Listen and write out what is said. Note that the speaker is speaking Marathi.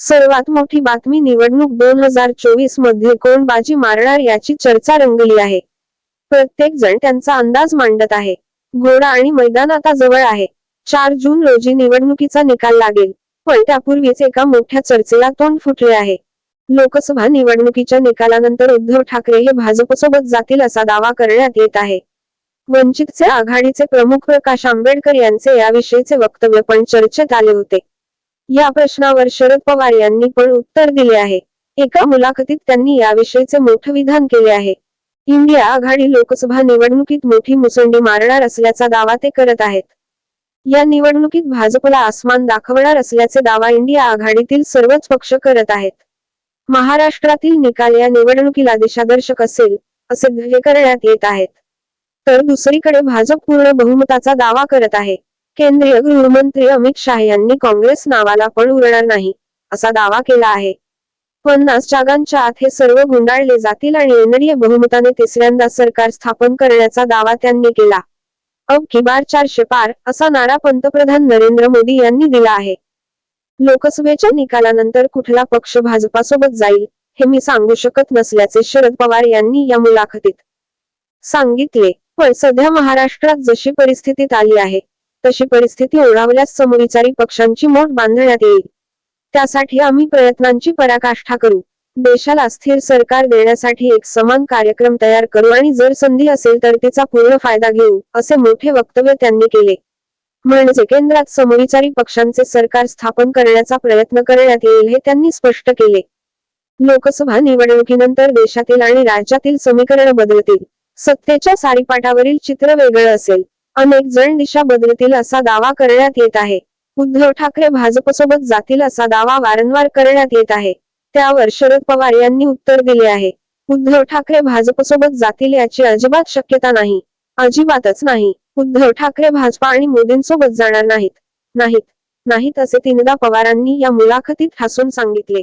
सर्वात मोठी बातमी निवडणूक 2024 मध्ये कोण बाजी मारणार याची चर्चा रंगली आहे. प्रत्येक जण त्यांचा अंदाज मांडत आहे. घोडा आणि मैदान आता जवळ आहे. 4 जून रोजी निवडणुकीचा निकाल लागेल. पण त्यापूर्वीच एका मोठ्या चर्चेला तोंड फुटले आहे. लोकसभा निवडणुकीच्या निकालानंतर उद्धव ठाकरे हे भाजपसोबत जातील असा दावा करण्यात येत आहे. वंचितचे आघाडीचे प्रमुख प्रकाश आंबेडकर यांचे याविषयीचे वक्तव्य पण चर्चेत आले होते. या प्रश्नावर शरद पवार यांनी पण उत्तर दिले आहे. एका मुलाखतीत त्यांनी याविषयीचे मोठे विधान केले आहे. इंडिया आघाडी लोकसभा निवडणुकीत मोठी मुसंडी मारणार असल्याचा दावा ते करत आहेत. या निवडणुकीत भाजपला आसमान दाखवणार असल्याचे दावा इंडिया आघाडीतील सर्वच पक्ष करत आहेत. महाराष्ट्रातील निकाल या निवडणुकीला दिशादर्शक असेल असे दावे करण्यात येत आहेत. तर दुसरीकडे भाजप पूर्ण बहुमताचा दावा करत आहे. केंद्रीय गृहमंत्री अमित शाह यांनी काँग्रेस नावाला पण उरणार नाही असा दावा केला आहे. 50 जागांच्या आत हे सर्व गुंडाळले जातील आणि एनडीए बहुमताने तिसऱ्यांदा सरकार स्थापन करण्याचा दावा त्यांनी केला. अब की बार 400 पार असा नारा पंतप्रधान नरेंद्र मोदी यांनी दिला आहे. लोकसभेच्या निकालानंतर कुठला पक्ष भाजपासोबत जाईल हे मी सांगू शकत नसल्याचे शरद पवार यांनी या मुलाखतीत सांगितले. पण सध्या महाराष्ट्रात जशी परिस्थिती आली आहे तशी परिस्थिती ओढावल्यास समविचारी पक्षांची मोठ बांधण्यात येईल. त्यासाठी आम्ही प्रयत्नांची पराकाष्ठा करू. देशाला स्थिर सरकार देण्यासाठी एक समान कार्यक्रम तयार करू आणि जर संधी असेल तर तिचा पूर्ण फायदा घेऊ असे मोठे वक्तव्य त्यांनी केले. म्हणजे केंद्रात समविचारी पक्षांचे सरकार स्थापन करण्याचा प्रयत्न करण्यात येईल हे त्यांनी स्पष्ट केले. लोकसभा निवडणुकीनंतर देशातील आणि राज्यातील समीकरण बदलतील. सत्तेच्या सारीपाटावरील चित्र वेगळं असेल. अनेक जण दिशा बदलतील असा दावा करण्यात येत आहे. उद्धव ठाकरे भाजपसोबत जातील असा दावा वारंवार करण्यात येत आहे. त्यावर शरद पवार यांनी उत्तर दिले आहे. उद्धव ठाकरे भाजपसोबत जातील याची अजिबात शक्यता नाही. अजिबातच नाही. उद्धव ठाकरे भाजपा आणि मोदींसोबत जाणार नाहीत असे तीनदा पवारांनी या मुलाखतीत हसून सांगितले.